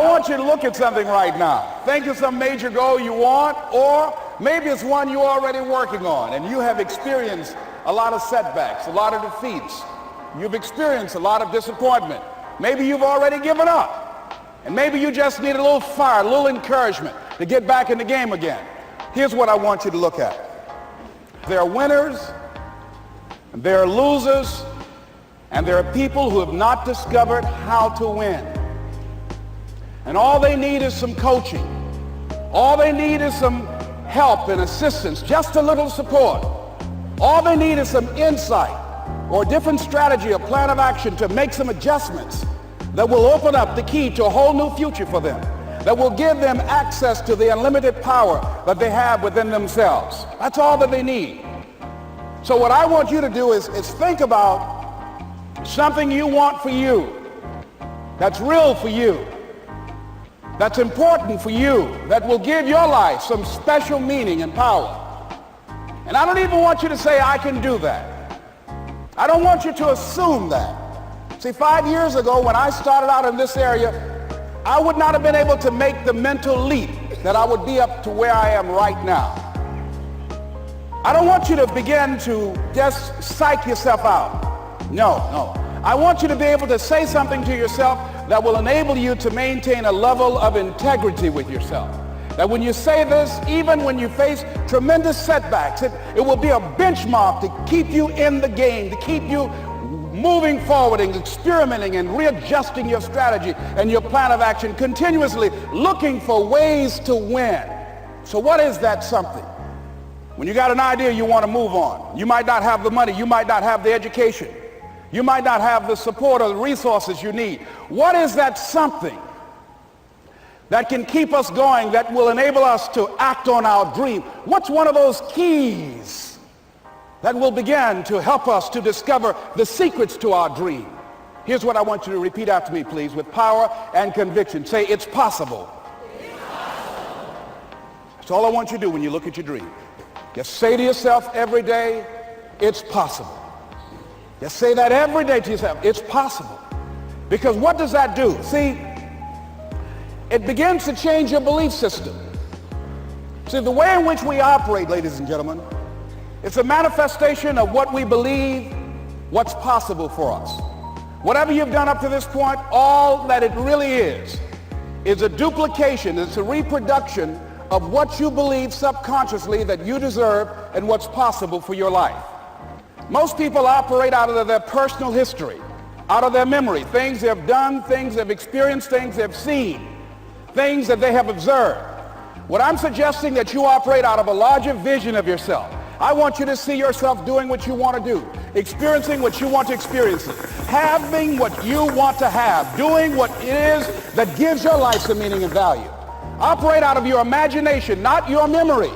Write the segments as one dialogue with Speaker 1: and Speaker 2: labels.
Speaker 1: want you to look at something right now. Think of some major goal you want, or maybe it's one you're already working on and you have experienced a lot of setbacks, a lot of defeats. You've experienced a lot of disappointment. Maybe you've already given up. And maybe you just need a little fire, a little encouragement to get back in the game again. Here's what I want you to look at. There are winners, and there are losers, and there are people who have not discovered how to win. And all they need is some coaching. All they need is some help and assistance, just a little support. All they need is some insight or a different strategy, a plan of action to make some adjustments that will open up the key to a whole new future for them, that will give them access to the unlimited power that they have within themselves. That's all that they need. So what I want you to do is think about something you want for you, that's real for you, that's important for you, that will give your life some special meaning and power. And I don't even want you to say, I can do that. I don't want you to assume that. See, 5 years ago when I started out in this area, I would not have been able to make the mental leap that I would be up to where I am right now. I don't want you to begin to just psych yourself out. No. I want you to be able to say something to yourself that will enable you to maintain a level of integrity with yourself. That when you say this, even when you face tremendous setbacks, it will be a benchmark to keep you in the game, to keep you moving forward and experimenting and readjusting your strategy and your plan of action, continuously looking for ways to win. So what is that something? When you got an idea you want to move on, you might not have the money, you might not have the education, you might not have the support or the resources you need. What is that something that can keep us going, that will enable us to act on our dream? What's one of those keys that will begin to help us to discover the secrets to our dream? Here's what I want you to repeat after me, please, with power and conviction. Say, it's possible. It's possible. That's all I want you to do when you look at your dream. Just say to yourself every day, it's possible. Just say that every day to yourself, it's possible. Because what does that do? See, it begins to change your belief system. See, the way in which we operate, ladies and gentlemen, it's a manifestation of what we believe, what's possible for us. Whatever you've done up to this point, all that it really is a duplication, it's a reproduction of what you believe subconsciously that you deserve and what's possible for your life. Most people operate out of their personal history, out of their memory, things they've done, things they've experienced, things they've seen, things that they have observed. What I'm suggesting that you operate out of a larger vision of yourself. I want you to see yourself doing what you want to do, experiencing what you want to experience, having what you want to have, doing what it is that gives your life some meaning and value. Operate out of your imagination, not your memory.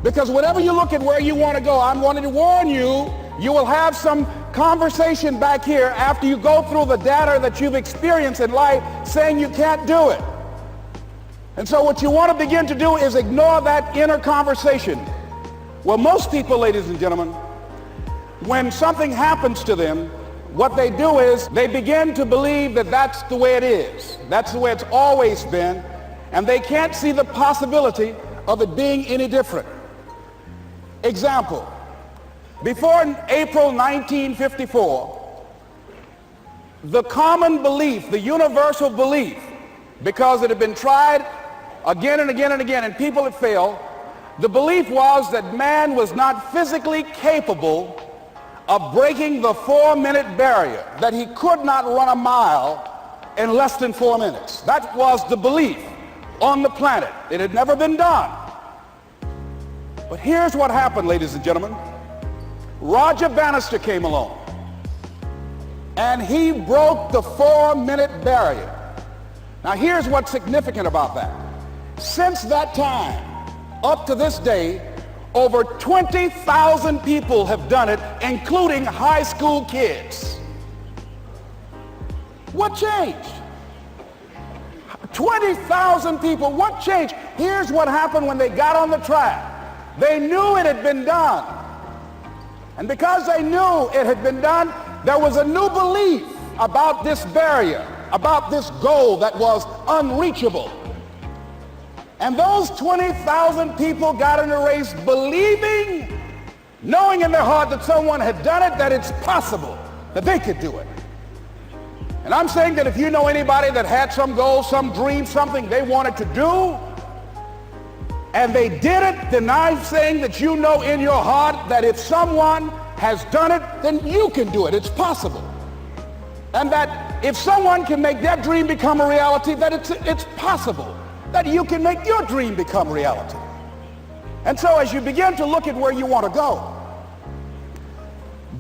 Speaker 1: Because whenever you look at where you want to go, I'm wanting to warn you, you will have some conversation back here after you go through the data that you've experienced in life saying you can't do it. And so what you want to begin to do is ignore that inner conversation. Well, most people, ladies and gentlemen, when something happens to them, what they do is they begin to believe that that's the way it is. That's the way it's always been. And they can't see the possibility of it being any different. Example, before April 1954, the common belief, the universal belief, because it had been tried again and again and again and people had failed, the belief was that man was not physically capable of breaking the 4-minute barrier, that he could not run a mile in less than 4 minutes. That was the belief on the planet. It had never been done. But here's what happened, ladies and gentlemen. Roger Bannister came along and he broke the 4-minute barrier. Now here's what's significant about that. Since that time, up to this day, over 20,000 people have done it, including high school kids. What changed? 20,000 people, what changed? Here's what happened when they got on the track. They knew it had been done. And because they knew it had been done, there was a new belief about this barrier. about this goal that was unreachable. And those 20,000 people got in the race believing, knowing in their heart that someone had done it, that it's possible, that they could do it. And I'm saying that if you know anybody that had some goal, some dream, something they wanted to do, and they did it, then I'm saying that you know in your heart that if someone has done it, then you can do it. It's possible. And that if someone can make their dream become a reality, that it's possible that you can make your dream become reality. And so as you begin to look at where you want to go,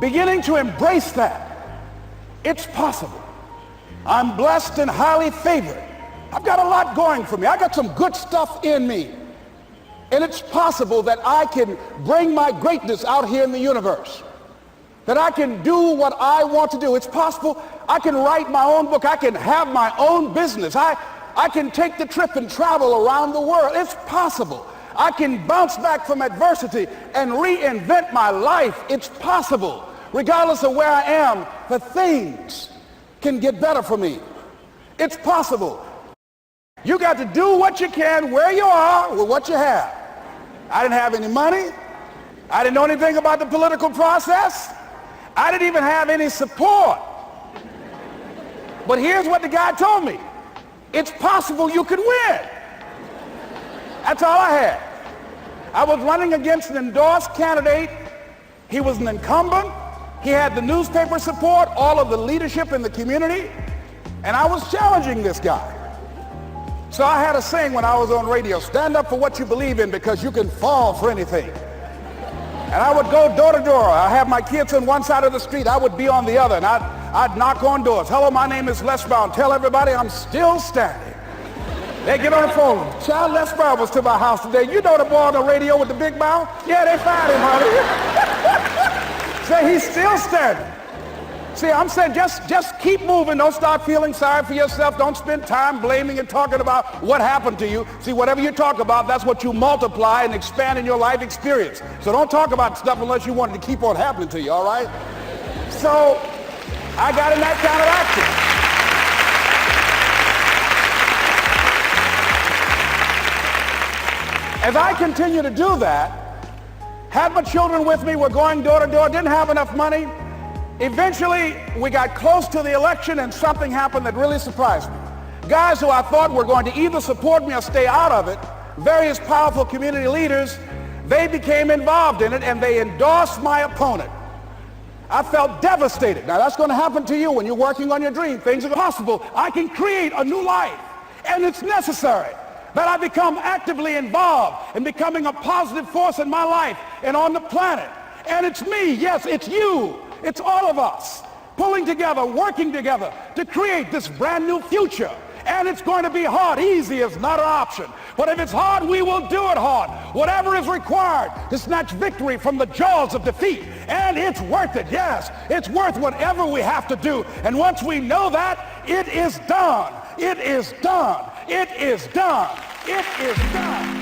Speaker 1: beginning to embrace that, it's possible. I'm blessed and highly favored. I've got a lot going for me. I got some good stuff in me. And it's possible that I can bring my greatness out here in the universe. That I can do what I want to do. It's possible I can write my own book. I can have my own business. I can take the trip and travel around the world. It's possible. I can bounce back from adversity and reinvent my life. It's possible. Regardless of where I am, the things can get better for me. It's possible. You got to do what you can where you are with what you have. I didn't have any money. I didn't know anything about the political process. I didn't even have any support. But here's what the guy told me. It's possible you could win. That's all I had. I was running against an endorsed candidate. He was an incumbent. He had the newspaper support, all of the leadership in the community, and I was challenging this guy. So I had a saying when I was on radio, stand up for what you believe in because you can fall for anything. And I would go door to door. I have my kids on one side of the street. I would be on the other, and I'd knock on doors. Hello, my name is Les Brown. Tell everybody I'm still standing. They get on the phone. Child, Les Brown was to my house today. You know the boy on the radio with the big mouth? Yeah, they fired him, honey. Say he's still standing. See, I'm saying just keep moving. Don't start feeling sorry for yourself. Don't spend time blaming and talking about what happened to you. See, whatever you talk about, that's what you multiply and expand in your life experience. So don't talk about stuff unless you want it to keep on happening to you, all right? So I got in that kind of action. As I continue to do that, had my children with me, we're going door to door, didn't have enough money. Eventually, we got close to the election and something happened that really surprised me. Guys who I thought were going to either support me or stay out of it, various powerful community leaders, they became involved in it and they endorsed my opponent. I felt devastated. Now that's going to happen to you when you're working on your dream. Things are possible. I can create a new life, and it's necessary that I become actively involved in becoming a positive force in my life and on the planet. And it's me, yes, it's you. It's all of us pulling together, working together to create this brand new future. And it's going to be hard. Easy is not an option. But if it's hard, we will do it hard. Whatever is required to snatch victory from the jaws of defeat. And it's worth it, yes. It's worth whatever we have to do. And once we know that, it is done. It is done. It is done. It is done.